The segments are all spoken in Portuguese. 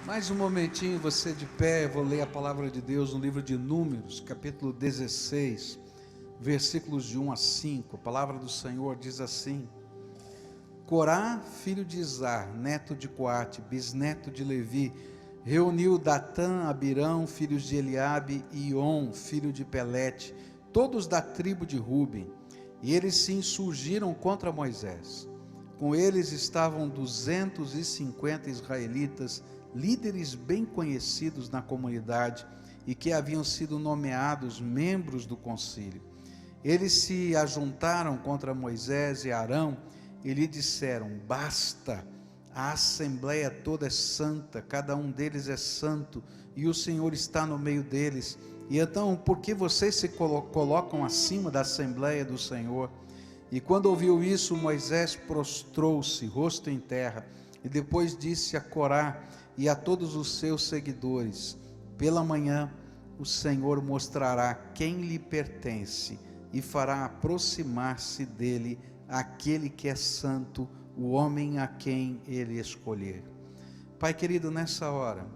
Mais um momentinho, você de pé, eu vou ler a palavra de Deus no livro de Números, capítulo 16, versículos de 1 a 5. A palavra do Senhor diz assim: Corá, filho de Izar, neto de Coate, bisneto de Levi, reuniu Datã, Abirão, filhos de Eliabe, e On, filho de Pelete, todos da tribo de Ruben, e eles se insurgiram contra Moisés. Com eles estavam 250 israelitas, líderes bem conhecidos na comunidade e que haviam sido nomeados membros do concílio. Eles se ajuntaram contra Moisés e Arão e lhe disseram: basta, a assembleia toda é santa, cada um deles é santo e o Senhor está no meio deles. E então, por que vocês se colocam acima da assembleia do Senhor? E quando ouviu isso, Moisés prostrou-se, rosto em terra, e depois disse a Corá e a todos os seus seguidores: pela manhã o Senhor mostrará quem lhe pertence e fará aproximar-se dele aquele que é santo, o homem a quem ele escolher. Pai querido, nessa hora,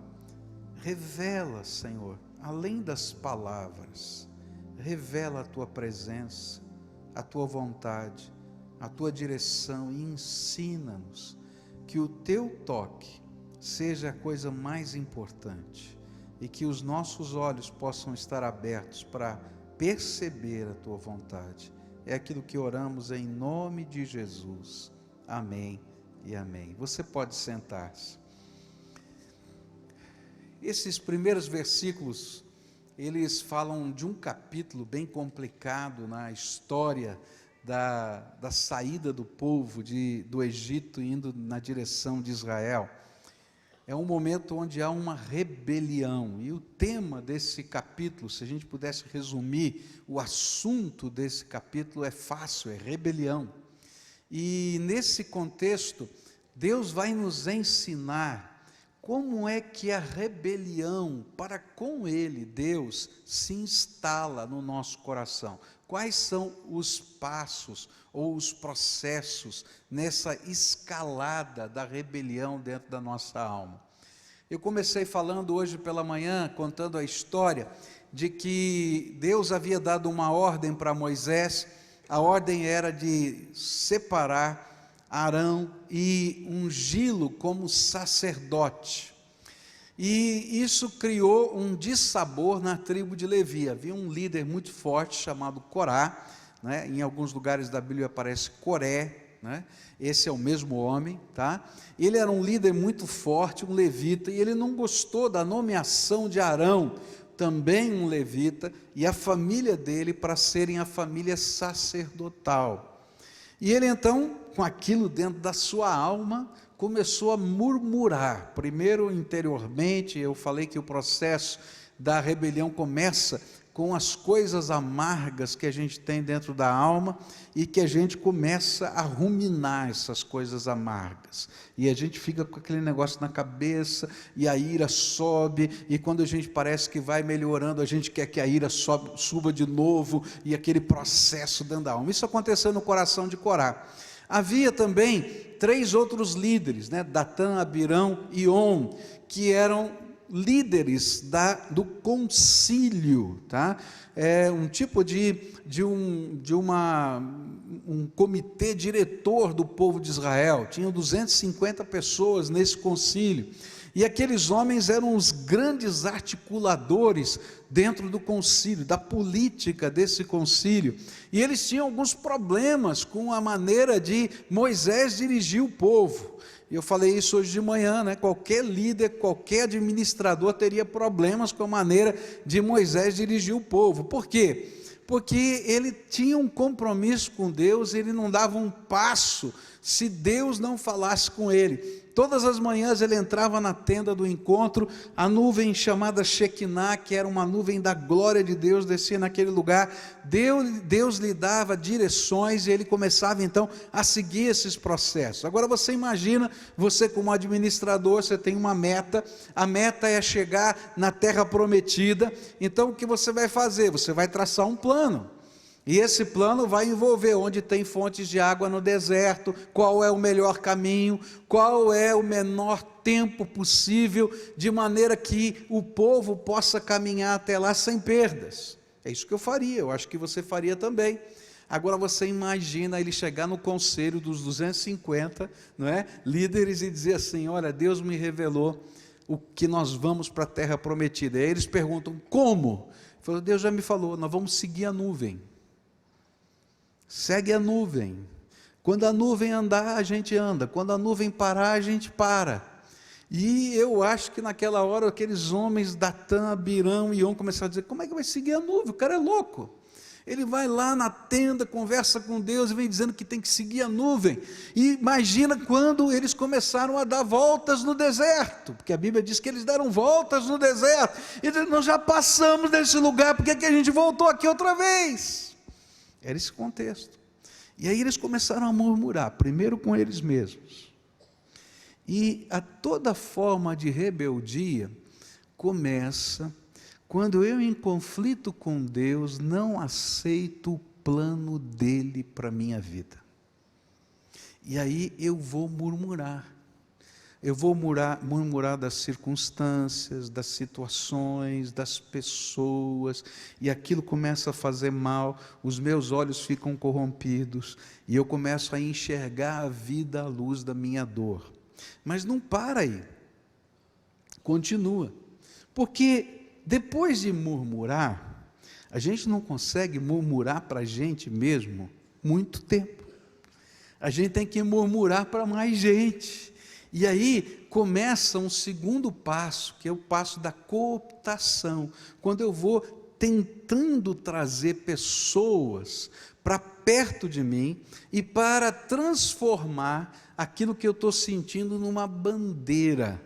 revela, Senhor, além das palavras, revela a tua presença, a tua vontade, a tua direção, e ensina-nos que o teu toque seja a coisa mais importante e que os nossos olhos possam estar abertos para perceber a tua vontade. É aquilo que oramos em nome de Jesus. Amém e amém. Você pode sentar-se. Esses primeiros versículos, eles falam de um capítulo bem complicado na história da saída do povo do Egito indo na direção de Israel. É um momento onde há uma rebelião, e o tema desse capítulo, se a gente pudesse resumir o assunto desse capítulo, é fácil, é rebelião. E nesse contexto, Deus vai nos ensinar como é que a rebelião para com Ele, Deus, se instala no nosso coração. Quais são os passos ou os processos nessa escalada da rebelião dentro da nossa alma? Eu comecei falando hoje pela manhã, contando a história de que Deus havia dado uma ordem para Moisés. A ordem era de separar Arão e ungí-lo como sacerdote. E isso criou um dissabor na tribo de Levi. Havia um líder muito forte chamado Corá, né? Em alguns lugares da Bíblia aparece Coré, né? Esse é o mesmo homem, tá? Ele era um líder muito forte, um levita, e ele não gostou da nomeação de Arão, também um levita, e a família dele para serem a família sacerdotal. E ele então, com aquilo dentro da sua alma, começou a murmurar. Primeiro interiormente, eu falei que o processo da rebelião começa com as coisas amargas que a gente tem dentro da alma e que a gente começa a ruminar essas coisas amargas. E a gente fica com aquele negócio na cabeça e a ira sobe, e quando a gente parece que vai melhorando, a gente quer que a ira suba de novo, e aquele processo dentro da alma. Isso aconteceu no coração de Corá. Havia também 3 outros líderes, né? Datã, Abirão e On, que eram líderes do concílio, tá? É um tipo um comitê diretor do povo de Israel. Tinham 250 pessoas nesse concílio, e aqueles homens eram os grandes articuladores dentro do concílio, da política desse concílio, e eles tinham alguns problemas com a maneira de Moisés dirigir o povo. Eu falei isso hoje de manhã, né? Qualquer líder, qualquer administrador teria problemas com a maneira de Moisés dirigir o povo. Por quê? Porque ele tinha um compromisso com Deus, ele não dava um passo se Deus não falasse com ele. Todas as manhãs ele entrava na tenda do encontro, a nuvem chamada Shekinah, que era uma nuvem da glória de Deus, descia naquele lugar. Deus lhe dava direções e ele começava então a seguir esses processos. Agora você imagina, você como administrador, você tem uma meta, a meta é chegar na terra prometida. Então o que você vai fazer? Você vai traçar um plano. E esse plano vai envolver onde tem fontes de água no deserto, qual é o melhor caminho, qual é o menor tempo possível, de maneira que o povo possa caminhar até lá sem perdas. É isso que eu faria, eu acho que você faria também. Agora você imagina ele chegar no conselho dos 250, não é, líderes, e dizer assim: olha, Deus me revelou o que nós vamos para a terra prometida. E aí eles perguntam: como? Ele falou: Deus já me falou, nós vamos seguir a nuvem. Segue a nuvem. Quando a nuvem andar, a gente anda. Quando a nuvem parar, a gente para. E eu acho que naquela hora aqueles homens, Datã, Abirão e On, começaram a dizer: como é que vai seguir a nuvem? O cara é louco. Ele vai lá na tenda, conversa com Deus e vem dizendo que tem que seguir a nuvem. E imagina quando eles começaram a dar voltas no deserto, porque a Bíblia diz que eles deram voltas no deserto. E nós já passamos desse lugar, por que a gente voltou aqui outra vez? Era esse contexto. E aí eles começaram a murmurar, primeiro com eles mesmos. E a toda forma de rebeldia começa quando eu, em conflito com Deus, não aceito o plano dele para a minha vida. E aí eu vou murmurar. Eu vou murmurar das circunstâncias, das situações, das pessoas, e aquilo começa a fazer mal, os meus olhos ficam corrompidos, e eu começo a enxergar a vida à luz da minha dor. Mas não para aí, continua, porque depois de murmurar, a gente não consegue murmurar para a gente mesmo muito tempo, a gente tem que murmurar para mais gente, e aí começa um segundo passo, que é o passo da cooptação, quando eu vou tentando trazer pessoas para perto de mim, e para transformar aquilo que eu estou sentindo numa bandeira,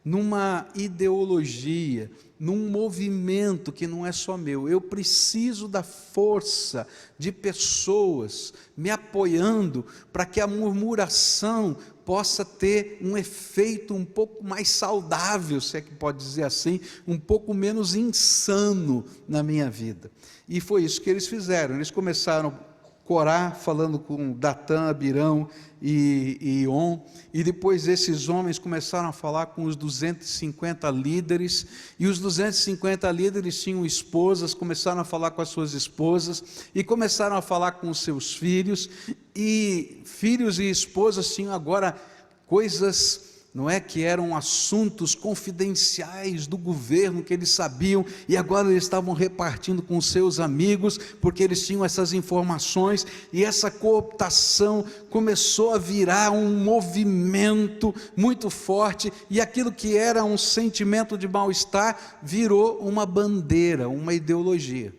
numa ideologia, num movimento que não é só meu. Eu preciso da força de pessoas me apoiando para que a murmuração possa ter um efeito um pouco mais saudável, se é que pode dizer assim, um pouco menos insano na minha vida. E foi isso que eles fizeram. Eles começaram Corá, falando com Datã, Abirão e On, e depois esses homens começaram a falar com os 250 líderes, e os 250 líderes tinham esposas, começaram a falar com as suas esposas, e começaram a falar com os seus filhos, e filhos e esposas tinham agora coisas, não é, que eram assuntos confidenciais do governo, que eles sabiam, e agora eles estavam repartindo com os seus amigos, porque eles tinham essas informações, e essa cooptação começou a virar um movimento muito forte, e aquilo que era um sentimento de mal-estar, virou uma bandeira, uma ideologia.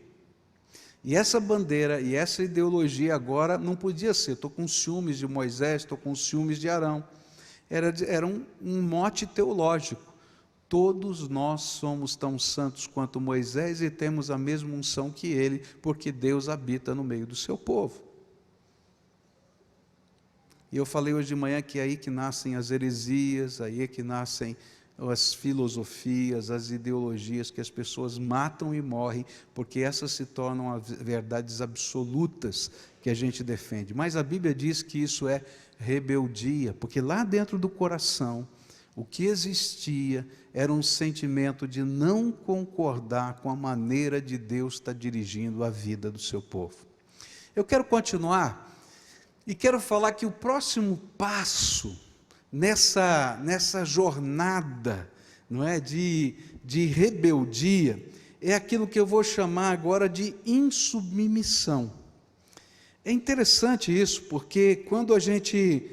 E essa bandeira e essa ideologia agora não podia ser: estou com ciúmes de Moisés, estou com ciúmes de Arão. Era um mote teológico: todos nós somos tão santos quanto Moisés e temos a mesma unção que ele, porque Deus habita no meio do seu povo. E eu falei hoje de manhã que é aí que nascem as heresias, aí é que nascem as filosofias, as ideologias, que as pessoas matam e morrem, porque essas se tornam as verdades absolutas que a gente defende. Mas a Bíblia diz que isso é rebeldia, porque lá dentro do coração, o que existia era um sentimento de não concordar com a maneira de Deus estar dirigindo a vida do seu povo. Eu quero continuar, e quero falar que o próximo passo nessa jornada, não é, de rebeldia, é aquilo que eu vou chamar agora de insubmissão. É interessante isso, porque quando a gente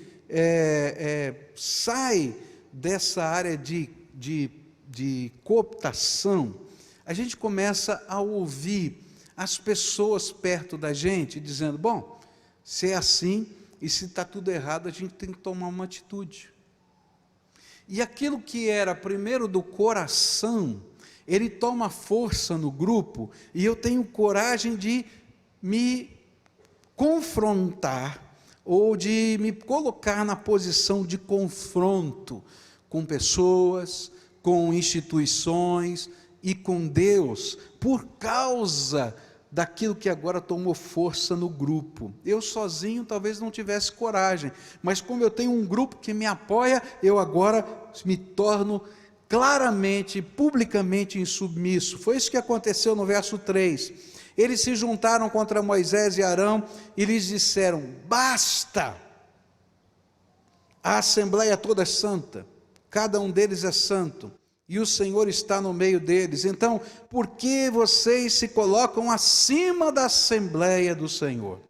sai dessa área de cooptação, a gente começa a ouvir as pessoas perto da gente dizendo: bom, se é assim, e se está tudo errado, a gente tem que tomar uma atitude. E aquilo que era primeiro do coração, ele toma força no grupo, e eu tenho coragem de me confrontar, ou de me colocar na posição de confronto com pessoas, com instituições e com Deus, por causa daquilo que agora tomou força no grupo. Eu sozinho talvez não tivesse coragem, mas como eu tenho um grupo que me apoia, eu agora me torno claramente, publicamente insubmisso. Foi isso que aconteceu no verso 3. Eles se juntaram contra Moisés e Arão e lhes disseram: basta! A assembleia toda é santa, cada um deles é santo, e o Senhor está no meio deles. Então, por que vocês se colocam acima da assembleia do Senhor?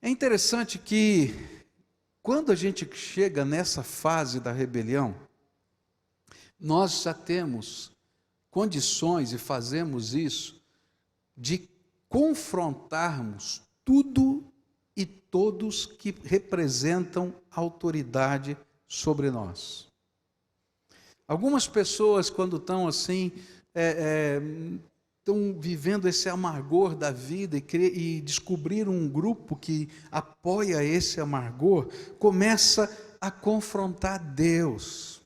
É interessante que, quando a gente chega nessa fase da rebelião, nós já temos condições, e fazemos isso, de confrontarmos tudo e todos que representam autoridade sobre nós. Algumas pessoas, quando estão assim, estão vivendo esse amargor da vida e descobriram um grupo que apoia esse amargor, começa a confrontar Deus.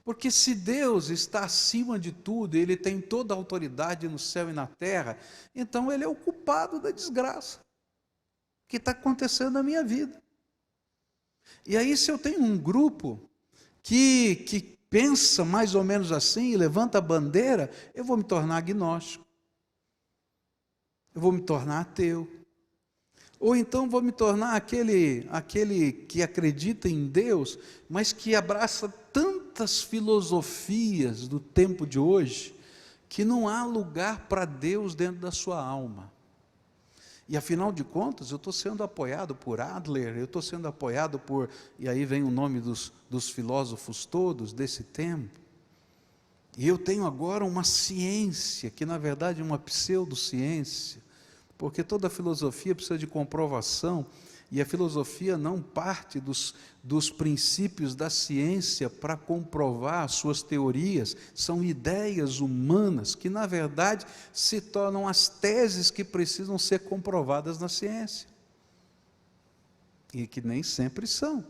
Porque se Deus está acima de tudo, Ele tem toda a autoridade no céu e na terra, então Ele é o culpado da desgraça que está acontecendo na minha vida. E aí, se eu tenho um grupo que pensa mais ou menos assim, e levanta a bandeira, eu vou me tornar agnóstico, eu vou me tornar ateu, ou então vou me tornar aquele que acredita em Deus, mas que abraça tantas filosofias do tempo de hoje, que não há lugar para Deus dentro da sua alma. E afinal de contas, eu estou sendo apoiado por Adler, eu estou sendo apoiado por, e aí vem o nome dos filósofos todos desse tempo, e eu tenho agora uma ciência, que na verdade é uma pseudociência, porque toda filosofia precisa de comprovação, e a filosofia não parte dos princípios da ciência para comprovar as suas teorias, são ideias humanas que, na verdade, se tornam as teses que precisam ser comprovadas na ciência, e que nem sempre são.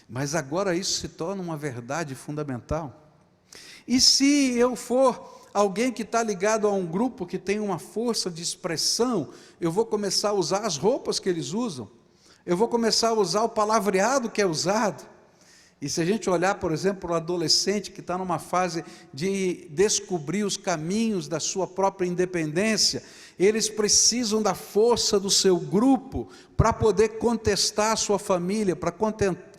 Mas agora isso se torna uma verdade fundamental. E se eu for alguém que está ligado a um grupo que tem uma força de expressão, eu vou começar a usar as roupas que eles usam, eu vou começar a usar o palavreado que é usado. E se a gente olhar, por exemplo, o adolescente que está numa fase de descobrir os caminhos da sua própria independência, eles precisam da força do seu grupo para poder contestar a sua família, para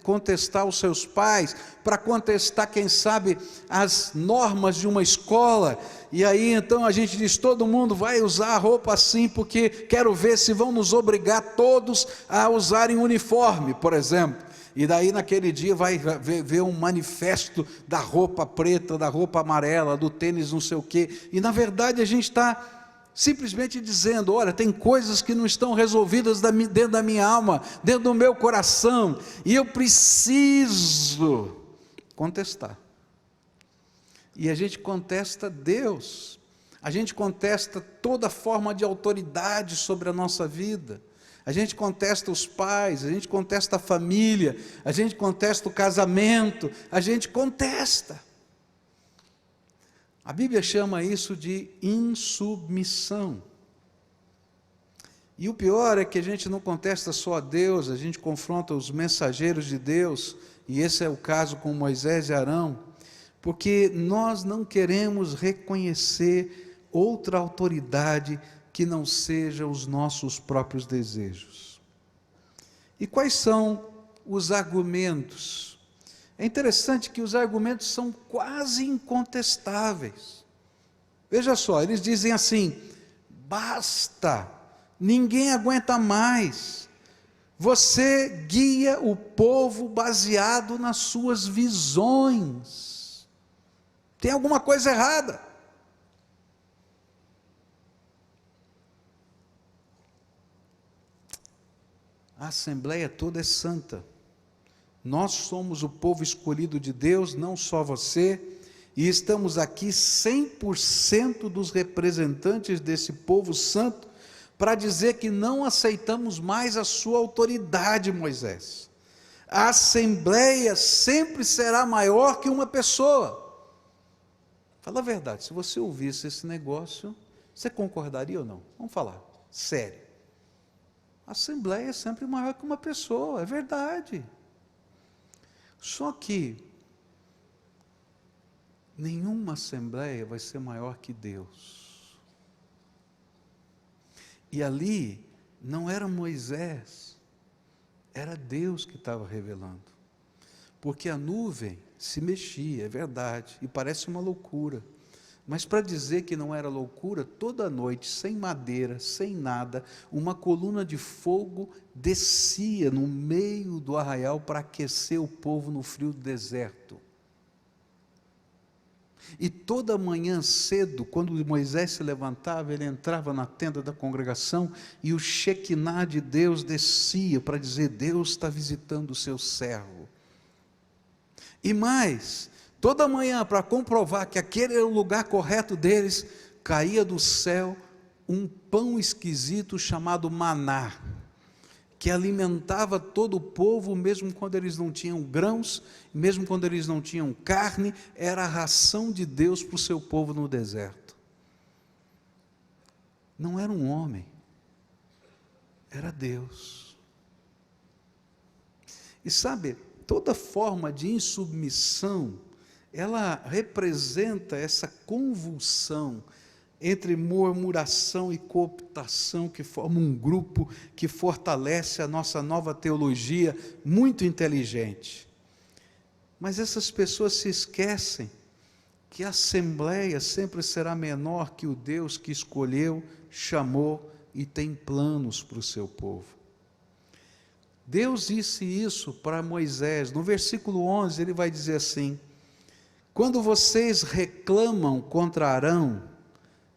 contestar os seus pais, para contestar, quem sabe, as normas de uma escola. E aí então a gente diz: todo mundo vai usar a roupa assim, porque quero ver se vão nos obrigar todos a usarem uniforme, por exemplo. E daí naquele dia vai ver um manifesto da roupa preta, da roupa amarela, do tênis não sei o quê. E na verdade a gente está simplesmente dizendo: olha, tem coisas que não estão resolvidas dentro da minha alma, dentro do meu coração, e eu preciso contestar. E a gente contesta Deus, a gente contesta toda forma de autoridade sobre a nossa vida, a gente contesta os pais, a gente contesta a família, a gente contesta o casamento, a gente contesta. A Bíblia chama isso de insubmissão. E o pior é que a gente não contesta só a Deus, a gente confronta os mensageiros de Deus, e esse é o caso com Moisés e Arão, porque nós não queremos reconhecer outra autoridade que não seja os nossos próprios desejos. E quais são os argumentos? É interessante que os argumentos são quase incontestáveis. Veja só, eles dizem assim: basta, ninguém aguenta mais, você guia o povo baseado nas suas visões, tem alguma coisa errada. A assembleia toda é santa, nós somos o povo escolhido de Deus, não só você, e estamos aqui 100% dos representantes desse povo santo, para dizer que não aceitamos mais a sua autoridade, Moisés. A assembleia sempre será maior que uma pessoa. Fala a verdade, se você ouvisse esse negócio, você concordaria ou não? Vamos falar, sério. A assembleia é sempre maior que uma pessoa, é verdade. Só que nenhuma assembleia vai ser maior que Deus. E ali não era Moisés, era Deus que estava revelando. Porque a nuvem se mexia, é verdade, e parece uma loucura. Mas para dizer que não era loucura, toda noite, sem madeira, sem nada, uma coluna de fogo descia no meio do arraial para aquecer o povo no frio do deserto. E toda manhã cedo, quando Moisés se levantava, ele entrava na tenda da congregação e o Shekinah de Deus descia para dizer: Deus está visitando o seu servo. E mais, toda manhã, para comprovar que aquele era o lugar correto deles, caía do céu um pão esquisito chamado maná, que alimentava todo o povo, mesmo quando eles não tinham grãos, mesmo quando eles não tinham carne, era a ração de Deus para o seu povo no deserto. Não era um homem, era Deus. E sabe, toda forma de insubmissão, ela representa essa convulsão entre murmuração e cooptação, que forma um grupo que fortalece a nossa nova teologia, muito inteligente. Mas essas pessoas se esquecem que a assembleia sempre será menor que o Deus que escolheu, chamou e tem planos para o seu povo. Deus disse isso para Moisés, no versículo 11 ele vai dizer assim: quando vocês reclamam contra Arão,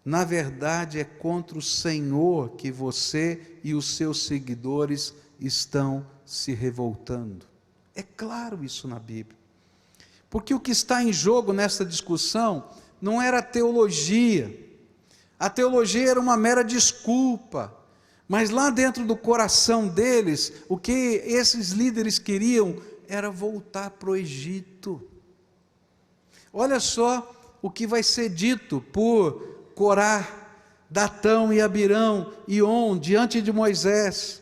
na verdade é contra o Senhor que você e os seus seguidores estão se revoltando. É claro isso na Bíblia, porque o que está em jogo nessa discussão não era a teologia era uma mera desculpa, mas lá dentro do coração deles, o que esses líderes queriam era voltar para o Egito. Olha só o que vai ser dito por Corá, Datão e Abirão e On diante de Moisés: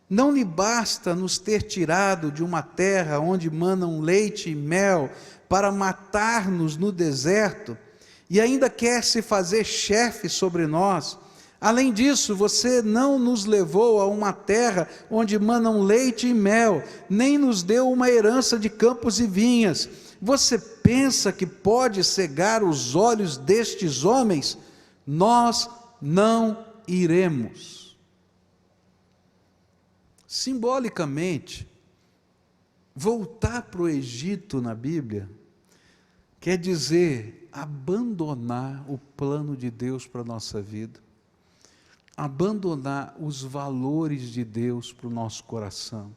não lhe basta nos ter tirado de uma terra onde manam leite e mel para matar-nos no deserto, e ainda quer se fazer chefe sobre nós. Além disso, você não nos levou a uma terra onde manam leite e mel, nem nos deu uma herança de campos e vinhas. Você pensa que pode cegar os olhos destes homens? Nós não iremos. Simbolicamente, voltar para o Egito na Bíblia quer dizer abandonar o plano de Deus para a nossa vida, abandonar os valores de Deus para o nosso coração,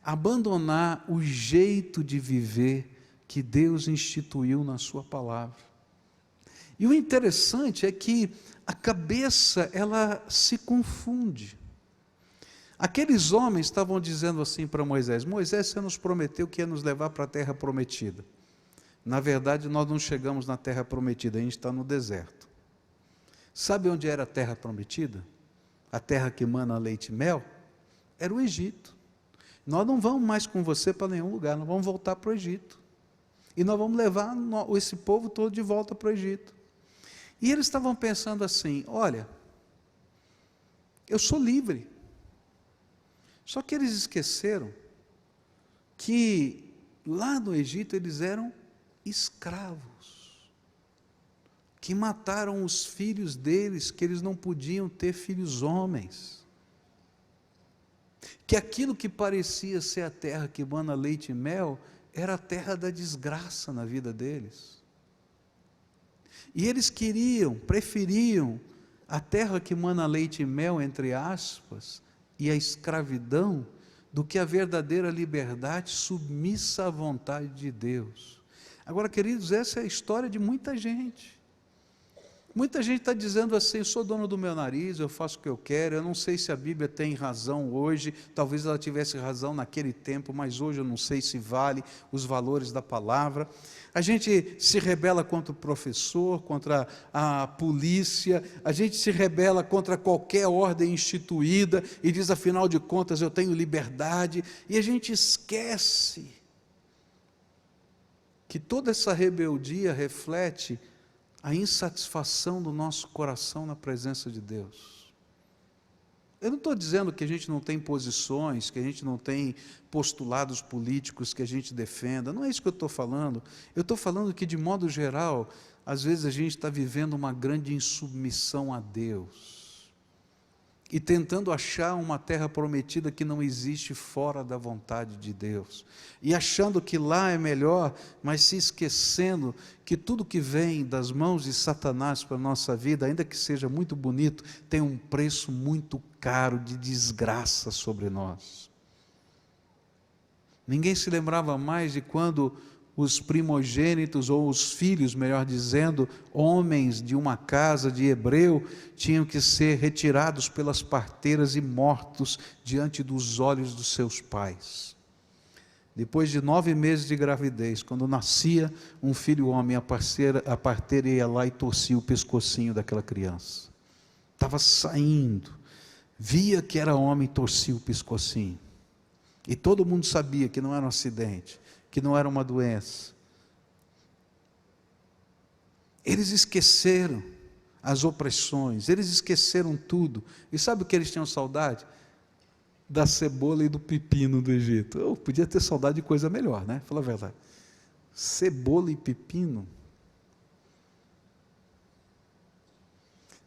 abandonar o jeito de viver que Deus instituiu na sua palavra. E o interessante é que a cabeça, ela se confunde. Aqueles homens estavam dizendo assim para Moisés: Moisés, você nos prometeu que ia nos levar para a terra prometida. Na verdade, nós não chegamos na terra prometida, a gente está no deserto. Sabe onde era a terra prometida? A terra que mana leite e mel? Era o Egito. Nós não vamos mais com você para nenhum lugar, nós vamos voltar para o Egito. E nós vamos levar esse povo todo de volta para o Egito. E eles estavam pensando assim: olha, eu sou livre. Só que eles esqueceram que lá no Egito eles eram escravos, que mataram os filhos deles, que eles não podiam ter filhos homens, que aquilo que parecia ser a terra que mana leite e mel, era a terra da desgraça na vida deles. E eles preferiam a terra que mana leite e mel, entre aspas, e a escravidão, do que a verdadeira liberdade submissa à vontade de Deus. Agora, queridos, essa é a história de muita gente. Muita gente está dizendo assim: eu sou dono do meu nariz, eu faço o que eu quero, eu não sei se a Bíblia tem razão hoje, talvez ela tivesse razão naquele tempo, mas hoje eu não sei se vale os valores da palavra. A gente se rebela contra o professor, contra a polícia, a gente se rebela contra qualquer ordem instituída e diz: afinal de contas eu tenho liberdade, e a gente esquece que toda essa rebeldia reflete a insatisfação do nosso coração na presença de Deus. Eu não estou dizendo que a gente não tem posições, que a gente não tem postulados políticos que a gente defenda, não é isso que eu estou falando. Eu estou falando que, de modo geral, às vezes a gente está vivendo uma grande insubmissão a Deus e tentando achar uma terra prometida que não existe fora da vontade de Deus, e achando que lá é melhor, mas se esquecendo que tudo que vem das mãos de Satanás para a nossa vida, ainda que seja muito bonito, tem um preço muito caro de desgraça sobre nós. Ninguém se lembrava mais de quando os primogênitos, ou os filhos, melhor dizendo, homens de uma casa de hebreu, tinham que ser retirados pelas parteiras e mortos diante dos olhos dos seus pais. Depois de 9 meses de gravidez, quando nascia um filho homem, a parteira ia lá e torcia o pescocinho daquela criança. Estava saindo, via que era homem, torcia o pescocinho. E todo mundo sabia que não era um acidente, que não era uma doença. Eles esqueceram as opressões, eles esqueceram tudo. E sabe o que eles tinham saudade? Da cebola e do pepino do Egito. Eu podia ter saudade de coisa melhor, né? Fala a verdade. Cebola e pepino.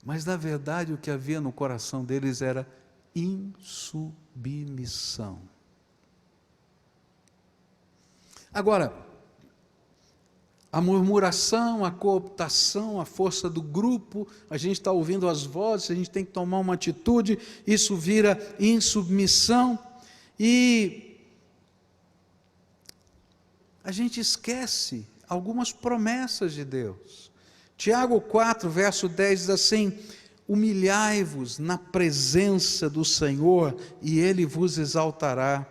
Mas na verdade o que havia no coração deles era insubmissão. Agora, a murmuração, a cooptação, a força do grupo, a gente está ouvindo as vozes, a gente tem que tomar uma atitude, isso vira insubmissão, e a gente esquece algumas promessas de Deus. Tiago 4, verso 10 diz assim: humilhai-vos na presença do Senhor e Ele vos exaltará.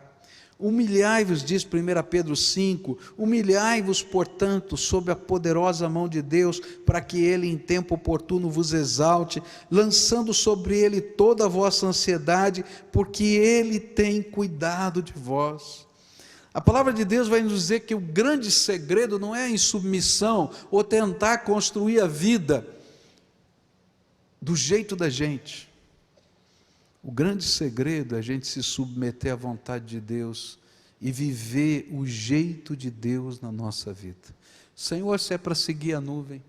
Humilhai-vos, diz 1 Pedro 5, humilhai-vos, portanto, sob a poderosa mão de Deus, para que Ele em tempo oportuno vos exalte, lançando sobre Ele toda a vossa ansiedade, porque Ele tem cuidado de vós. A palavra de Deus vai nos dizer que o grande segredo não é a insubmissão, ou tentar construir a vida do jeito da gente. O grande segredo é a gente se submeter à vontade de Deus e viver o jeito de Deus na nossa vida. Senhor, se é para seguir a nuvem,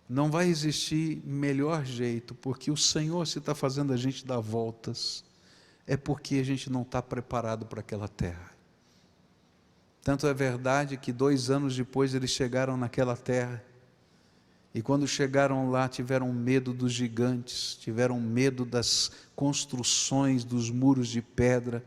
não vai existir melhor jeito, porque o Senhor, se está fazendo a gente dar voltas, é porque a gente não está preparado para aquela terra. Tanto é verdade que 2 anos depois eles chegaram naquela terra, e quando chegaram lá tiveram medo dos gigantes, tiveram medo das construções, dos muros de pedra,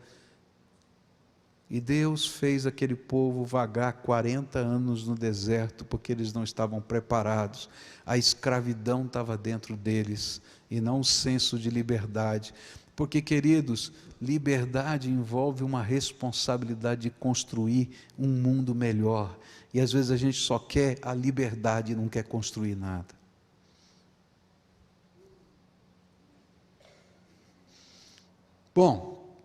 e Deus fez aquele povo vagar 40 anos no deserto, porque eles não estavam preparados. A escravidão estava dentro deles, e não o senso de liberdade, porque, queridos, liberdade envolve uma responsabilidade de construir um mundo melhor, e às vezes a gente só quer a liberdade e não quer construir nada. Bom,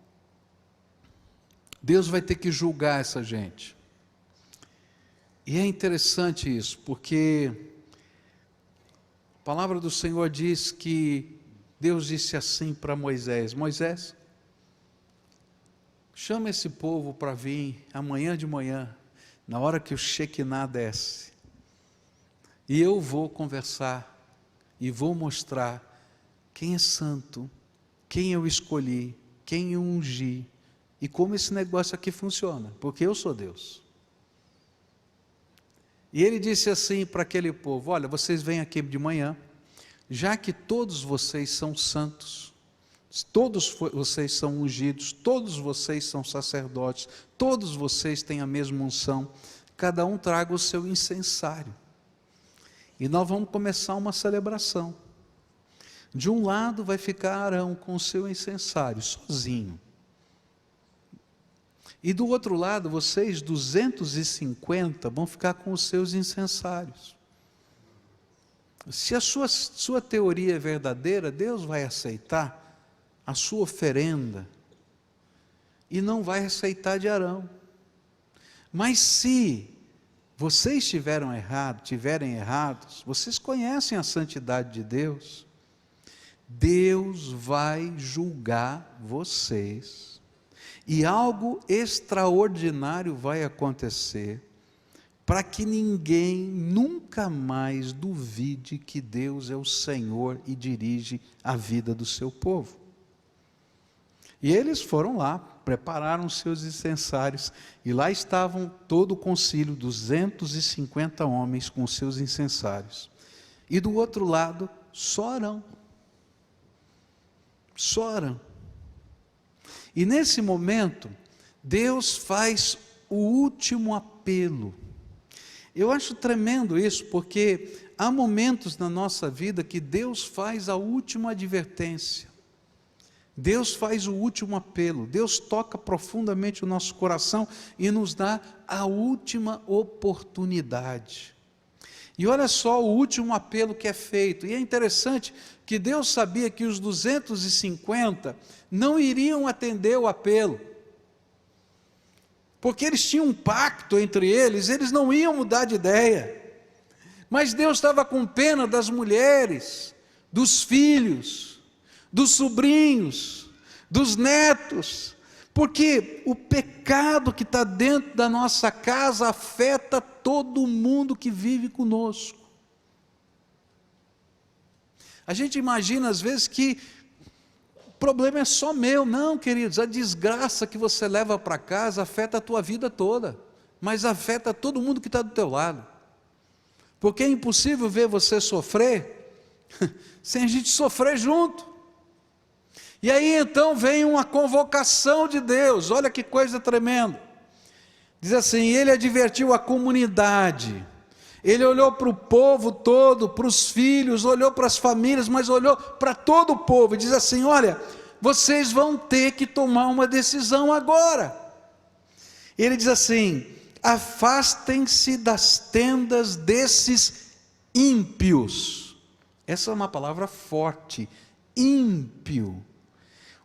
Deus vai ter que julgar essa gente. E é interessante isso, porque a palavra do Senhor diz que Deus disse assim para Moisés: Moisés, chama esse povo para vir amanhã de manhã, na hora que o Shekinah desce, e eu vou conversar, e vou mostrar quem é santo, quem eu escolhi, quem eu ungi, e como esse negócio aqui funciona, porque eu sou Deus. E ele disse assim para aquele povo: olha, vocês vêm aqui de manhã, já que todos vocês são santos, todos vocês são ungidos, todos vocês são sacerdotes, todos vocês têm a mesma unção, cada um traga o seu incensário. E nós vamos começar uma celebração. De um lado vai ficar Arão com o seu incensário, sozinho. E do outro lado, vocês, 250, vão ficar com os seus incensários. Se a sua teoria é verdadeira, Deus vai aceitar a sua oferenda e não vai aceitar de Arão. Mas se vocês tiverem errados, vocês conhecem a santidade de Deus, Deus vai julgar vocês, e algo extraordinário vai acontecer, para que ninguém nunca mais duvide que Deus é o Senhor e dirige a vida do seu povo. E eles foram lá, prepararam os seus incensários, e lá estavam todo o concílio, 250 homens com os seus incensários. E do outro lado, só Arão. Só Arão. E nesse momento, Deus faz o último apelo. Eu acho tremendo isso, porque há momentos na nossa vida que Deus faz a última advertência. Deus faz o último apelo, Deus toca profundamente o nosso coração e nos dá a última oportunidade. E olha só o último apelo que é feito, e é interessante que Deus sabia que os 250 não iriam atender o apelo, porque eles tinham um pacto entre eles não iam mudar de ideia, mas Deus estava com pena das mulheres, dos filhos, dos sobrinhos, dos netos, porque o pecado que está dentro da nossa casa afeta todo mundo que vive conosco. A gente imagina às vezes que o problema é só meu. Não, queridos, a desgraça que você leva para casa afeta a tua vida toda, mas afeta todo mundo que está do teu lado, porque é impossível ver você sofrer sem a gente sofrer junto. E aí então vem uma convocação de Deus, olha que coisa tremenda. Diz assim: ele advertiu a comunidade, ele olhou para o povo todo, para os filhos, olhou para as famílias, mas olhou para todo o povo, e diz assim: olha, vocês vão ter que tomar uma decisão agora. Ele diz assim: afastem-se das tendas desses ímpios. Essa é uma palavra forte, ímpio.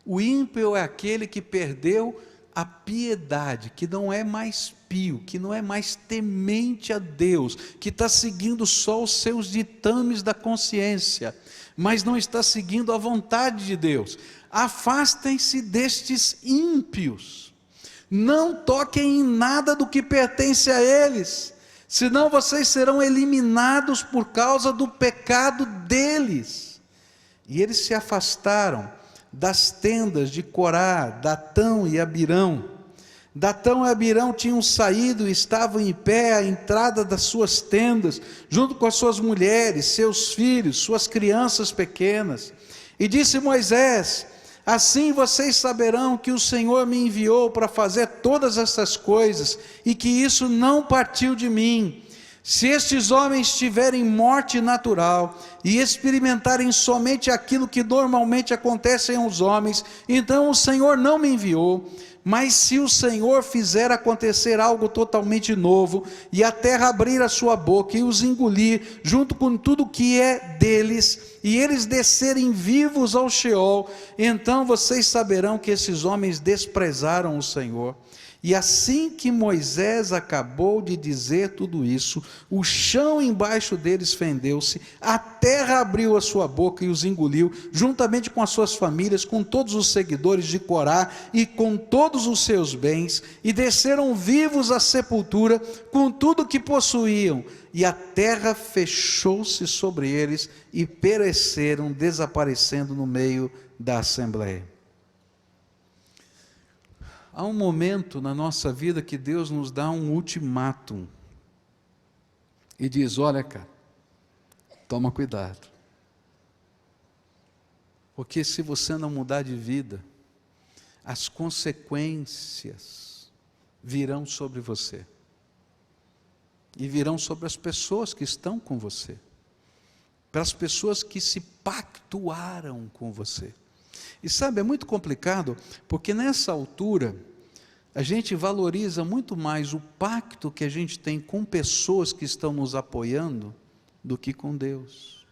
O ímpio é aquele que perdeu a piedade, que não é mais pio, que não é mais temente a Deus, que está seguindo só os seus ditames da consciência, mas não está seguindo a vontade de Deus. Afastem-se destes ímpios, não toquem em nada do que pertence a eles, senão vocês serão eliminados por causa do pecado deles. E eles se afastaram das tendas de Corá, Datão e Abirão. Datão e Abirão tinham saído e estavam em pé à entrada das suas tendas, junto com as suas mulheres, seus filhos, suas crianças pequenas. E disse Moisés: assim vocês saberão que o Senhor me enviou para fazer todas essas coisas, e que isso não partiu de mim. Se estes homens tiverem morte natural e experimentarem somente aquilo que normalmente acontece aos homens, então o Senhor não me enviou. Mas se o Senhor fizer acontecer algo totalmente novo, e a terra abrir a sua boca e os engolir, junto com tudo que é deles, e eles descerem vivos ao Sheol, então vocês saberão que esses homens desprezaram o Senhor. E assim que Moisés acabou de dizer tudo isso, o chão embaixo deles fendeu-se, a terra abriu a sua boca e os engoliu, juntamente com as suas famílias, com todos os seguidores de Corá e com todos os seus bens, e desceram vivos à sepultura com tudo que possuíam, e a terra fechou-se sobre eles e pereceram, desaparecendo no meio da assembleia. Há um momento na nossa vida que Deus nos dá um ultimátum e diz: olha, cara, toma cuidado, porque se você não mudar de vida, as consequências virão sobre você, e virão sobre as pessoas que estão com você. para as pessoas que se pactuaram com você. E sabe, é muito complicado, porque nessa altura, a gente valoriza muito mais o pacto que a gente tem com pessoas que estão nos apoiando, do que com Deus.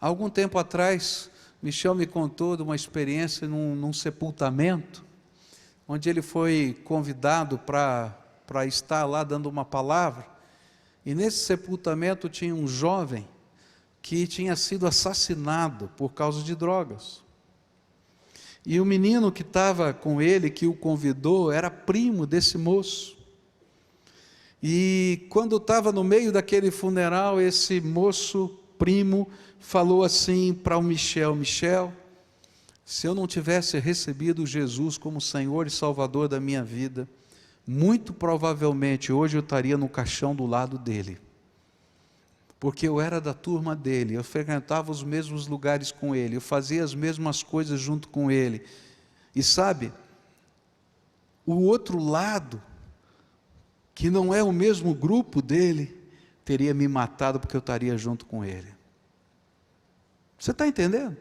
Há algum tempo atrás, Michel me contou de uma experiência num sepultamento, onde ele foi convidado para estar lá dando uma palavra, e nesse sepultamento tinha um jovem que tinha sido assassinado por causa de drogas. E o menino que estava com ele, que o convidou, era primo desse moço. E quando estava no meio daquele funeral, esse moço primo falou assim para o Michel: Michel, se eu não tivesse recebido Jesus como Senhor e Salvador da minha vida, muito provavelmente hoje eu estaria no caixão do lado dele. Porque eu era da turma dele, eu frequentava os mesmos lugares com ele, eu fazia as mesmas coisas junto com ele. E sabe, o outro lado, que não é o mesmo grupo dele, teria me matado porque eu estaria junto com ele. Você está entendendo?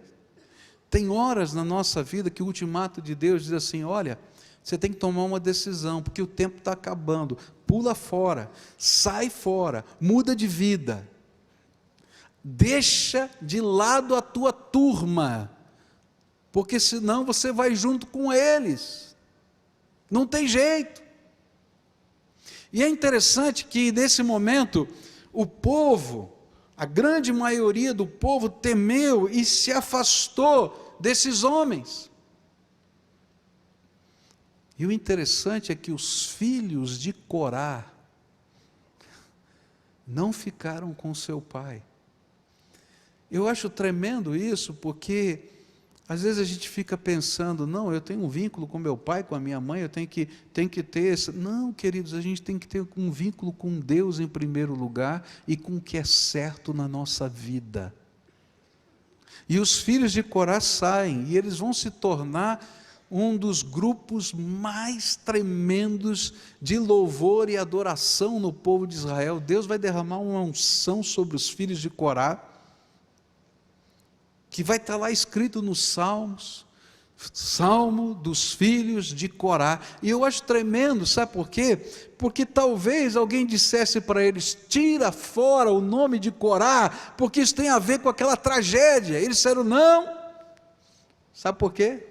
Tem horas na nossa vida que o ultimato de Deus diz assim: olha, você tem que tomar uma decisão, porque o tempo está acabando, pula fora, sai fora, muda de vida. Deixa de lado a tua turma, porque senão você vai junto com eles, não tem jeito. E é interessante que nesse momento, o povo, a grande maioria do povo temeu e se afastou desses homens. E o interessante é que os filhos de Corá não ficaram com seu pai. Eu acho tremendo isso, porque às vezes a gente fica pensando: não, eu tenho um vínculo com meu pai, com a minha mãe, eu tenho que ter esse... Não, queridos, a gente tem que ter um vínculo com Deus em primeiro lugar, e com o que é certo na nossa vida. E os filhos de Corá saem, e eles vão se tornar um dos grupos mais tremendos de louvor e adoração no povo de Israel. Deus vai derramar uma unção sobre os filhos de Corá, que vai estar lá escrito nos Salmos, Salmo dos filhos de Corá. E eu acho tremendo, sabe por quê? Porque talvez alguém dissesse para eles: tira fora o nome de Corá, porque isso tem a ver com aquela tragédia. Eles disseram não. Sabe por quê?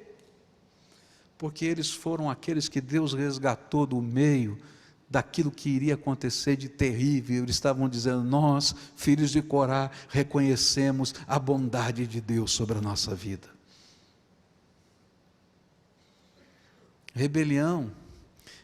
Porque eles foram aqueles que Deus resgatou do meio daquilo que iria acontecer de terrível. Eles estavam dizendo: nós, filhos de Corá, reconhecemos a bondade de Deus sobre a nossa vida. Rebelião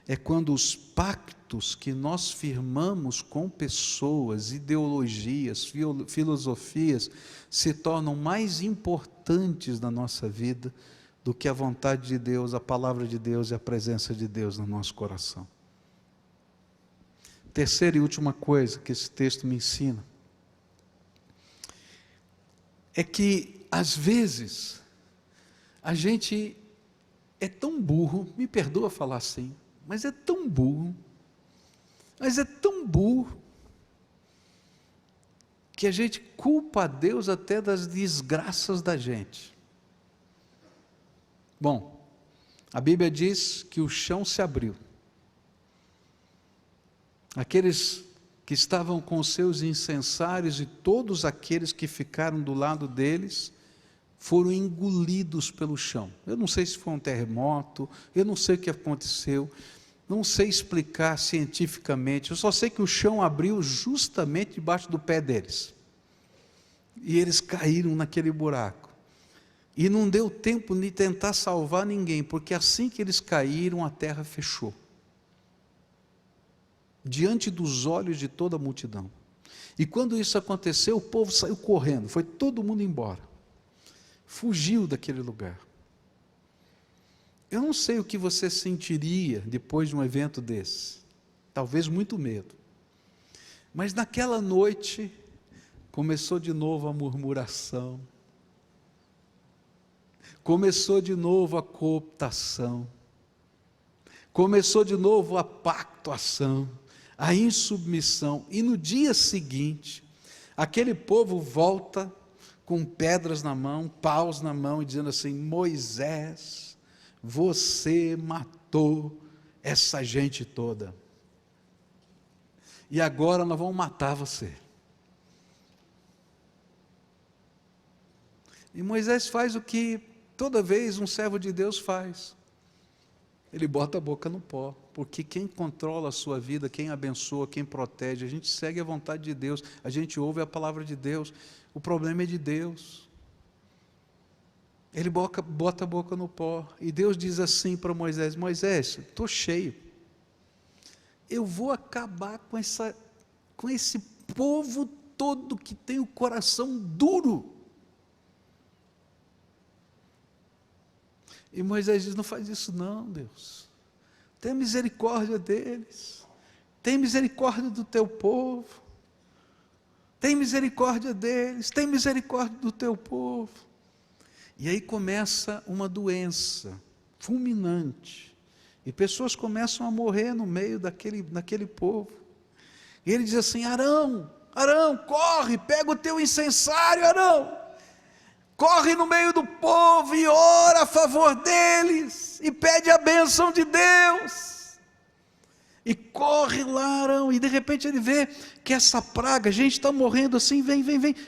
é quando os pactos que nós firmamos com pessoas, ideologias, filosofias, se tornam mais importantes na nossa vida do que a vontade de Deus, a palavra de Deus e a presença de Deus no nosso coração. Terceira e última coisa que esse texto me ensina é que, às vezes, a gente é tão burro, me perdoa falar assim, mas é tão burro, que a gente culpa a Deus até das desgraças da gente. Bom, a Bíblia diz que o chão se abriu. Aqueles que estavam com seus incensários e todos aqueles que ficaram do lado deles foram engolidos pelo chão. Eu não sei se foi um terremoto, eu não sei o que aconteceu, não sei explicar cientificamente, eu só sei que o chão abriu justamente debaixo do pé deles. E eles caíram naquele buraco. E não deu tempo de tentar salvar ninguém, porque assim que eles caíram, a terra fechou. Diante dos olhos de toda a multidão. E quando isso aconteceu, o povo saiu correndo, foi todo mundo embora. Fugiu daquele lugar. Eu não sei o que você sentiria depois de um evento desse. Talvez muito medo. Mas naquela noite, começou de novo a murmuração. Começou de novo a cooptação. Começou de novo a pactuação, a insubmissão. E no dia seguinte, Aquele povo volta com pedras na mão, paus na mão, e dizendo assim: Moisés, você matou essa gente toda, e agora nós vamos matar você. E Moisés faz o que toda vez um servo de Deus faz: ele bota a boca no pó, porque quem controla a sua vida, quem abençoa, quem protege, a gente segue a vontade de Deus, a gente ouve a palavra de Deus, o problema é de Deus. Ele bota a boca no pó, e Deus diz assim para Moisés: Moisés, estou cheio, eu vou acabar com esse povo todo que tem o coração duro. E Moisés diz: não faz isso não, Deus, tem misericórdia deles, tem misericórdia do teu povo, tem misericórdia deles, tem misericórdia do teu povo. E aí começa uma doença fulminante, e pessoas começam a morrer no meio daquele povo, e ele diz assim: Arão, corre, pega o teu incensário, Arão, corre no meio do povo e ora a favor deles, e pede a bênção de Deus, e corre lá, Arão, e de repente ele vê que essa praga, a gente está morrendo assim, vem,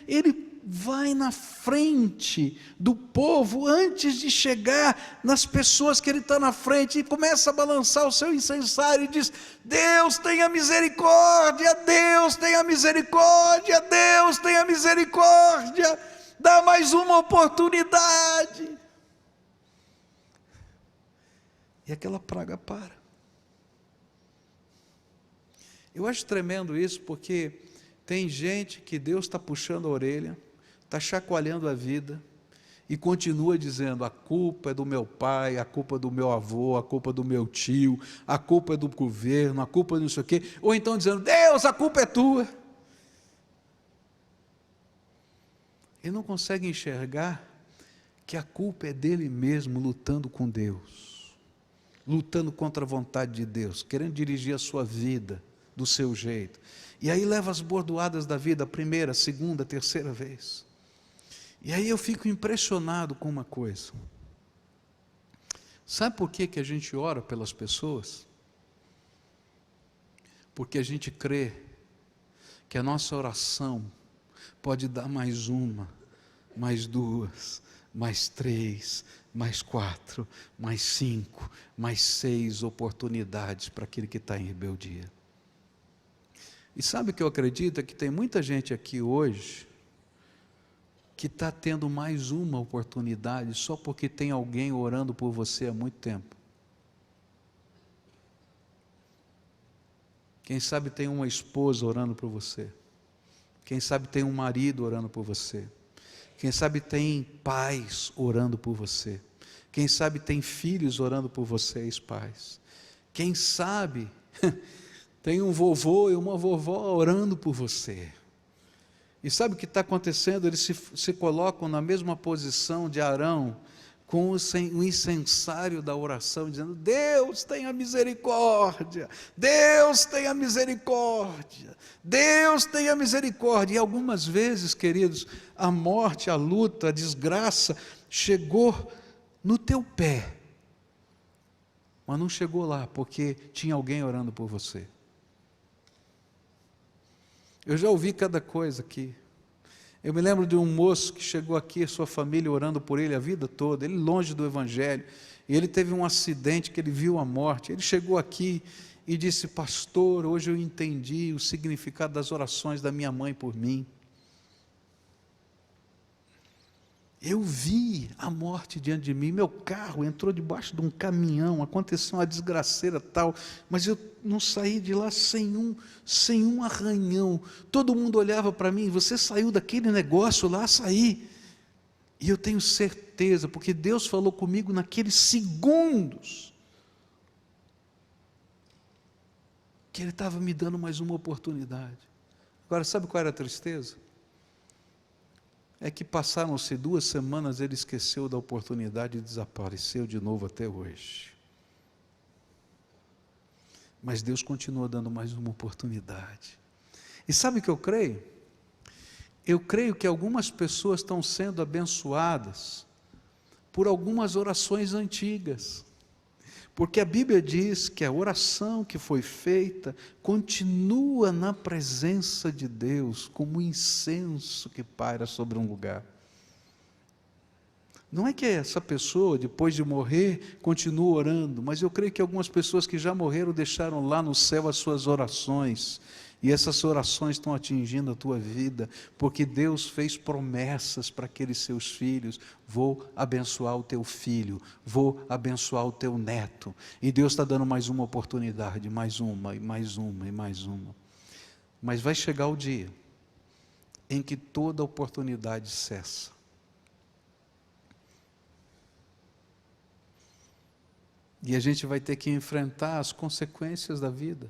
ele vai na frente do povo, antes de chegar nas pessoas que ele está na frente, e começa a balançar o seu incensário, e diz: Deus tenha misericórdia, Deus tenha misericórdia, Deus tenha misericórdia, dá mais uma oportunidade. E aquela praga para. Eu acho tremendo isso, porque tem gente que Deus está puxando a orelha, está chacoalhando a vida, e continua dizendo: a culpa é do meu pai, a culpa é do meu avô, a culpa é do meu tio, a culpa é do governo, a culpa é não sei o quê, ou então dizendo: Deus, a culpa é tua. Ele não consegue enxergar que a culpa é dele mesmo, lutando com Deus, lutando contra a vontade de Deus, querendo dirigir a sua vida do seu jeito, e aí leva as bordoadas da vida, a primeira, a segunda, a terceira vez. E aí eu fico impressionado com uma coisa: sabe por que a gente ora pelas pessoas? Porque a gente crê que a nossa oração pode dar mais uma, mais duas, mais três, mais quatro, mais cinco, mais 6 oportunidades para aquele que está em rebeldia. E sabe o que eu acredito? É que tem muita gente aqui hoje que está tendo mais uma oportunidade só porque tem alguém orando por você há muito tempo. Quem sabe tem uma esposa orando por você, quem sabe tem um marido orando por você, quem sabe tem pais orando por você, quem sabe tem filhos orando por vocês, pais, quem sabe tem um vovô e uma vovó orando por você. E sabe o que está acontecendo? Eles se colocam na mesma posição de Arão, com o incensário da oração, dizendo: Deus tenha misericórdia, Deus tenha misericórdia, Deus tenha misericórdia. E algumas vezes, queridos, a morte, a luta, a desgraça chegou no teu pé, mas não chegou lá porque tinha alguém orando por você. Eu já ouvi cada coisa aqui. Eu me lembro de um moço que chegou aqui, sua família orando por ele a vida toda, ele longe do Evangelho, e ele teve um acidente que ele viu a morte. Ele chegou aqui e disse: pastor, hoje eu entendi o significado das orações da minha mãe por mim. Eu vi a morte diante de mim, meu carro entrou debaixo de um caminhão, aconteceu uma desgraceira tal, mas eu não saí de lá sem um arranhão. Todo mundo olhava para mim: você saiu daquele negócio lá? Saí. E eu tenho certeza, porque Deus falou comigo naqueles segundos, que Ele estava me dando mais uma oportunidade. Agora, sabe qual era a tristeza? É que passaram-se 2 semanas, ele esqueceu da oportunidade e desapareceu de novo até hoje. Mas Deus continua dando mais uma oportunidade. E sabe o que eu creio? Eu creio que algumas pessoas estão sendo abençoadas por algumas orações antigas. Porque a Bíblia diz que a oração que foi feita continua na presença de Deus, como um incenso que paira sobre um lugar. Não é que essa pessoa, depois de morrer, continua orando, mas eu creio que algumas pessoas que já morreram deixaram lá no céu as suas orações, e essas orações estão atingindo a tua vida, porque Deus fez promessas para aqueles seus filhos: vou abençoar o teu filho, vou abençoar o teu neto, e Deus está dando mais uma oportunidade, mais uma, e mais uma, e mais uma. Mas vai chegar o dia em que toda oportunidade cessa. E a gente vai ter que enfrentar as consequências da vida.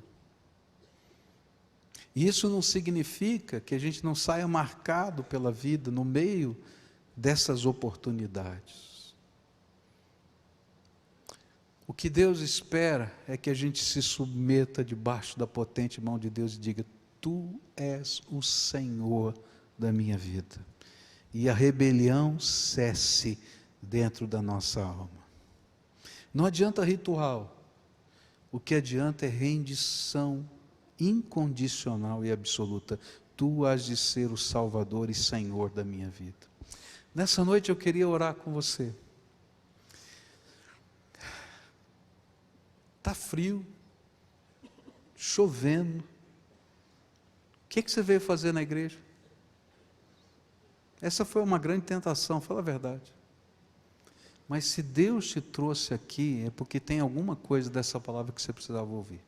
E isso não significa que a gente não saia marcado pela vida no meio dessas oportunidades. O que Deus espera é que a gente se submeta debaixo da potente mão de Deus e diga: tu és o Senhor da minha vida. E a rebelião cesse dentro da nossa alma. Não adianta ritual, o que adianta é rendição incondicional e absoluta. Tu has de ser o Salvador e Senhor da minha vida. Nessa noite eu queria orar com você. Está frio, chovendo. O que você veio fazer na igreja? Essa foi uma grande tentação, fala a verdade. Mas se Deus te trouxe aqui, é porque tem alguma coisa dessa palavra que você precisava ouvir.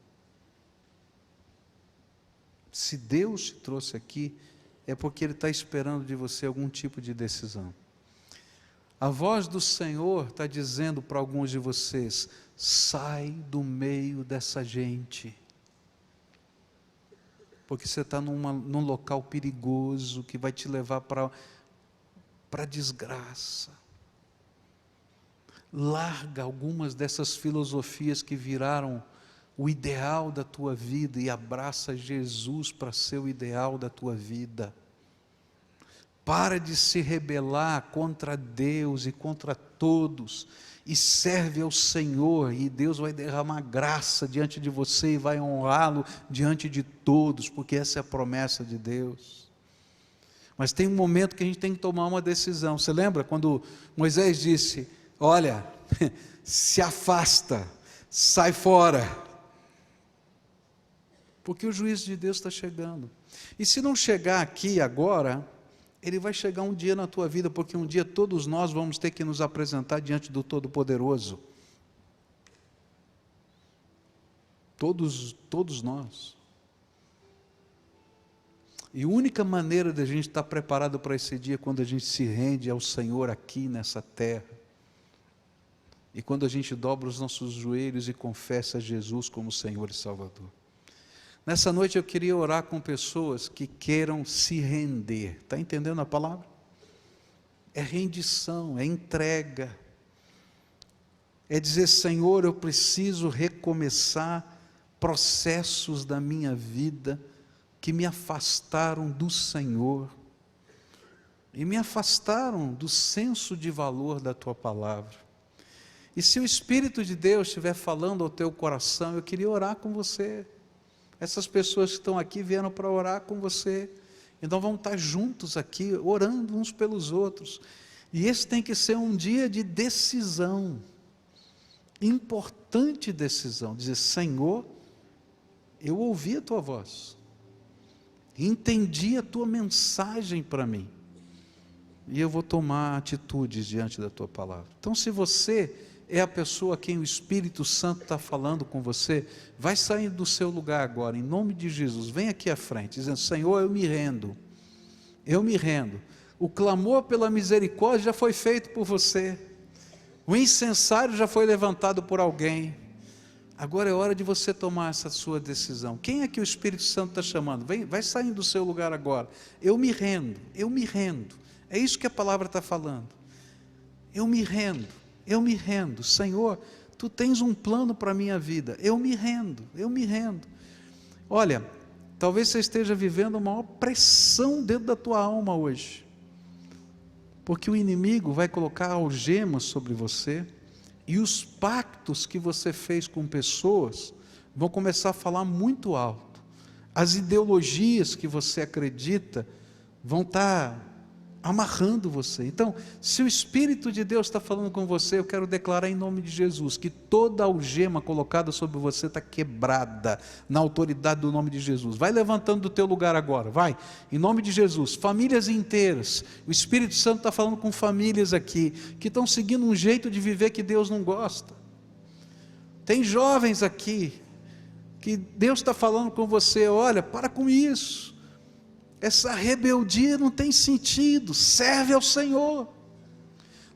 Se Deus te trouxe aqui, é porque Ele está esperando de você algum tipo de decisão. A voz do Senhor está dizendo para alguns de vocês: sai do meio dessa gente, porque você está num local perigoso, que vai te levar para a desgraça. Larga algumas dessas filosofias que viraram o ideal da tua vida e abraça Jesus para ser o ideal da tua vida. Para de se rebelar contra Deus e contra todos, e serve ao Senhor, e Deus vai derramar graça diante de você e vai honrá-lo diante de todos, porque essa é a promessa de Deus. Mas tem um momento que a gente tem que tomar uma decisão. Você lembra quando Moisés disse: olha, se afasta, sai fora, porque o juízo de Deus está chegando. E se não chegar aqui agora, ele vai chegar um dia na tua vida, porque um dia todos nós vamos ter que nos apresentar diante do Todo-Poderoso. Todos nós. E a única maneira de a gente estar preparado para esse dia é quando a gente se rende ao Senhor aqui nessa terra. E quando a gente dobra os nossos joelhos e confessa Jesus como Senhor e Salvador. Nessa noite eu queria orar com pessoas que queiram se render. Está entendendo a palavra? É rendição, é entrega. É dizer: Senhor, eu preciso recomeçar processos da minha vida que me afastaram do Senhor. E me afastaram do senso de valor da Tua palavra. E se o Espírito de Deus estiver falando ao teu coração, eu queria orar com você. Essas pessoas que estão aqui vieram para orar com você. Então vamos estar juntos aqui, orando uns pelos outros. E esse tem que ser um dia de decisão. Importante decisão. Dizer: Senhor, eu ouvi a Tua voz. Entendi a Tua mensagem para mim. E eu vou tomar atitudes diante da Tua palavra. Então, se você é a pessoa a quem o Espírito Santo está falando com você, vai sair do seu lugar agora, em nome de Jesus, vem aqui à frente, dizendo: Senhor, eu me rendo, o clamor pela misericórdia já foi feito por você, o incensário já foi levantado por alguém, agora é hora de você tomar essa sua decisão. Quem é que o Espírito Santo está chamando? Vai saindo do seu lugar agora. Eu me rendo, é isso que a palavra está falando. Eu me rendo, Senhor, Tu tens um plano para a minha vida, eu me rendo. Olha, Talvez você esteja vivendo a maior pressão dentro da tua alma hoje, porque o inimigo vai colocar algemas sobre você, e os pactos que você fez com pessoas vão começar a falar muito alto. As ideologias que você acredita vão estar amarrando você. Então, se o Espírito de Deus está falando com você, eu quero declarar em nome de Jesus, que toda algema colocada sobre você está quebrada, na autoridade do nome de Jesus. Vai levantando do teu lugar agora, vai, em nome de Jesus. Famílias inteiras, o Espírito Santo está falando com famílias aqui, que estão seguindo um jeito de viver que Deus não gosta. Tem jovens aqui, que Deus está falando com você, olha, para com isso. Essa rebeldia não tem sentido, serve ao Senhor.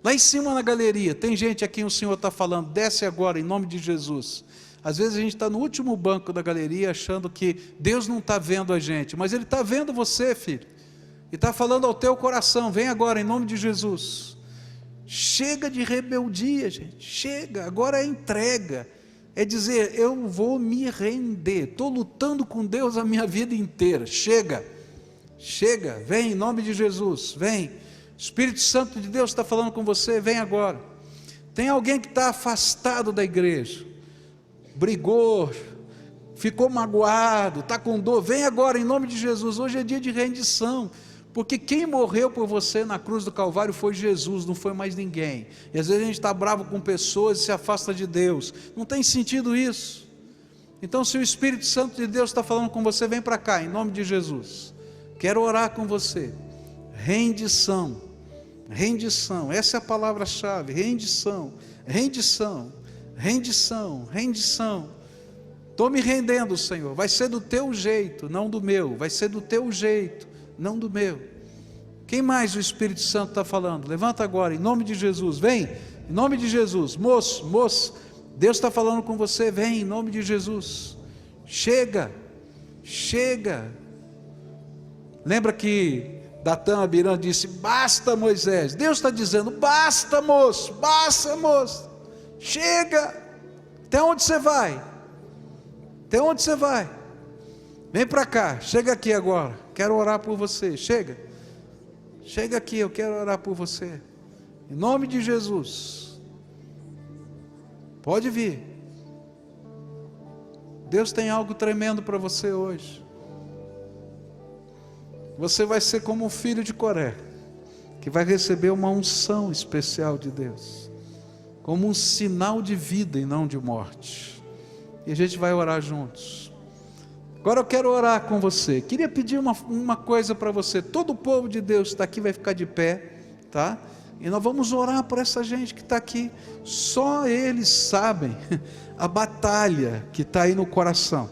Lá em cima na galeria, tem gente a quem o Senhor está falando, desce agora em nome de Jesus. Às vezes a gente está no último banco da galeria achando que Deus não está vendo a gente, mas Ele está vendo você, filho, e está falando ao teu coração, vem agora em nome de Jesus. Chega de rebeldia, gente, chega, agora é entrega, é dizer, eu vou me render, estou lutando com Deus a minha vida inteira, chega, vem em nome de Jesus, vem, Espírito Santo de Deus está falando com você, vem agora. Tem alguém que está afastado da igreja, brigou, ficou magoado, está com dor, vem agora em nome de Jesus. Hoje é dia de rendição, porque quem morreu por você na cruz do Calvário foi Jesus, não foi mais ninguém. E às vezes a gente está bravo com pessoas e se afasta de Deus, não tem sentido isso. Então, se o Espírito Santo de Deus está falando com você, vem para cá em nome de Jesus. Quero orar com você. Rendição, rendição, essa é a palavra-chave, rendição, rendição, rendição, rendição. Estou me rendendo, Senhor, vai ser do teu jeito, não do meu, vai ser do teu jeito, não do meu. Quem mais o Espírito Santo está falando? Levanta agora, em nome de Jesus, vem, em nome de Jesus, moço, Deus está falando com você, vem, em nome de Jesus, chega, lembra que Datã Abiram disse, basta Moisés, Deus está dizendo, basta moço, chega, até onde você vai? Vem para cá, chega aqui agora, quero orar por você, chega aqui, eu quero orar por você, em nome de Jesus, pode vir, Deus tem algo tremendo para você hoje. Você vai ser como um filho de Coré, que vai receber uma unção especial de Deus, como um sinal de vida e não de morte. E a gente vai orar juntos. Agora eu quero orar com você. Queria pedir uma coisa para você. Todo o povo de Deus está aqui, vai ficar de pé, tá? E nós vamos orar por essa gente que está aqui. Só eles sabem a batalha que está aí no coração.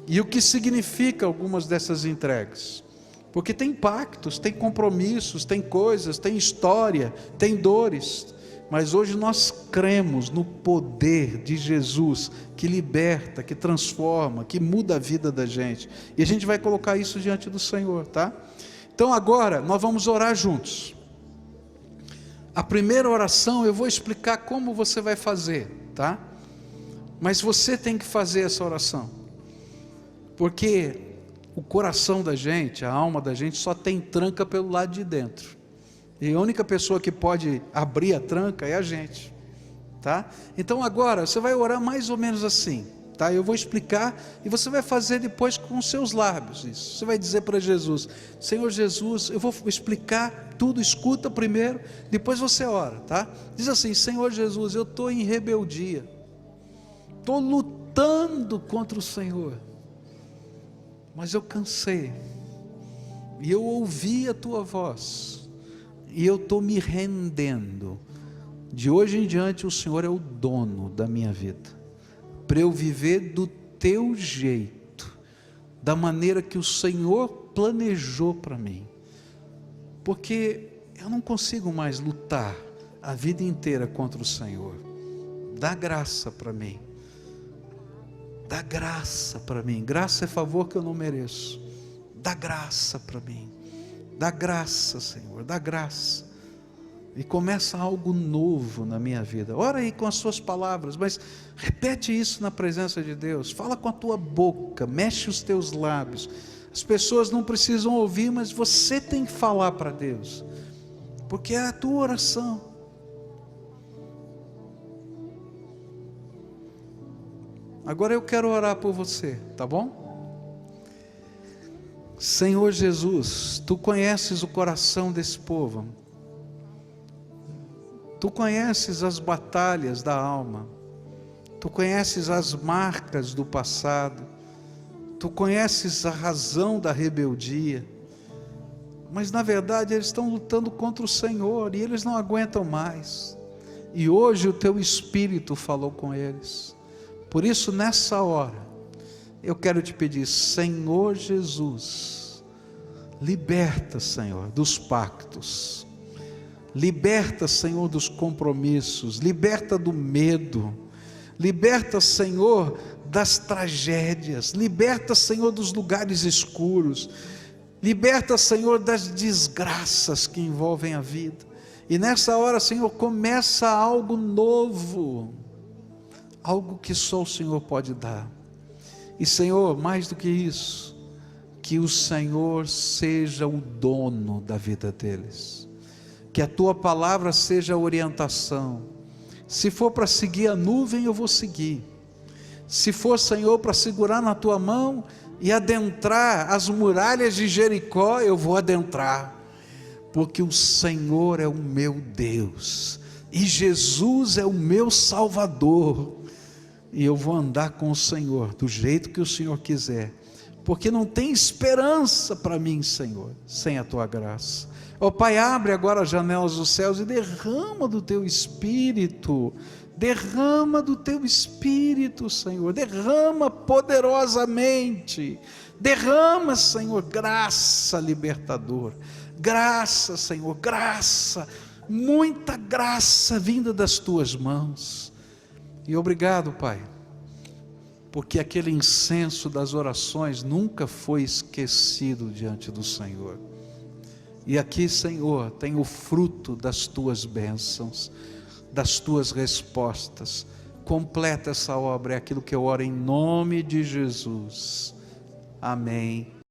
E o que significa algumas dessas entregas. Porque tem pactos, tem compromissos, tem coisas, tem história, tem dores. Mas hoje nós cremos no poder de Jesus, que liberta, que transforma, que muda a vida da gente. E a gente vai colocar isso diante do Senhor, tá? Então agora nós vamos orar juntos. A primeira oração eu vou explicar como você vai fazer, tá? Mas você tem que fazer essa oração. Porque o coração da gente, a alma da gente só tem tranca pelo lado de dentro. E a única pessoa que pode abrir a tranca é a gente, tá? Então agora você vai orar mais ou menos assim, tá? Eu vou explicar e você vai fazer depois com os seus lábios isso. Você vai dizer para Jesus, Senhor Jesus, eu vou explicar tudo, escuta primeiro, depois você ora, tá? Diz assim, Senhor Jesus, eu estou em rebeldia, estou lutando contra o Senhor, mas eu cansei, e eu ouvi a tua voz, e eu estou me rendendo. De hoje em diante o Senhor é o dono da minha vida, para eu viver do teu jeito, da maneira que o Senhor planejou para mim, porque eu não consigo mais lutar a vida inteira contra o Senhor. Dá graça para mim, dá graça para mim. Graça é favor que eu não mereço. Dá graça para mim, dá graça, Senhor, dá graça. e começa algo novo na minha vida. Ora aí com as suas palavras, mas repete isso na presença de Deus. Fala com a tua boca, mexe os teus lábios. As pessoas não precisam ouvir, mas você tem que falar para Deus, porque é a tua oração. Agora eu quero orar por você, tá bom? Senhor Jesus, Tu conheces o coração desse povo. Tu conheces as batalhas da alma. Tu conheces as marcas do passado. Tu conheces a razão da rebeldia. Mas na verdade eles estão lutando contra o Senhor e eles não aguentam mais. E hoje o Teu Espírito falou com eles. Por isso nessa hora eu quero te pedir, Senhor Jesus, liberta, Senhor, dos pactos. Liberta, Senhor, dos compromissos, liberta do medo, liberta, Senhor, das tragédias, liberta, Senhor, dos lugares escuros, liberta, Senhor, das desgraças que envolvem a vida. E nessa hora, Senhor, começa algo novo, algo que só o Senhor pode dar. E Senhor, mais do que isso, que o Senhor seja o dono da vida deles. Que a Tua palavra seja a orientação. Se for para seguir a nuvem, eu vou seguir. Se for, Senhor, para segurar na Tua mão e adentrar as muralhas de Jericó, eu vou adentrar. Porque o Senhor é o meu Deus. E Jesus é o meu Salvador. E eu vou andar com o Senhor, do jeito que o Senhor quiser. Porque não tem esperança para mim, Senhor, sem a Tua graça. Ó Pai, abre agora as janelas dos céus e derrama do Teu Espírito, derrama do Teu Espírito, Senhor, derrama poderosamente, derrama, Senhor, graça libertadora, graça, Senhor, graça, muita graça vinda das Tuas mãos. E obrigado, Pai, porque aquele incenso das orações nunca foi esquecido diante do Senhor. E aqui, Senhor, tem o fruto das Tuas bênçãos, das Tuas respostas. Completa essa obra, é aquilo que eu oro em nome de Jesus. Amém.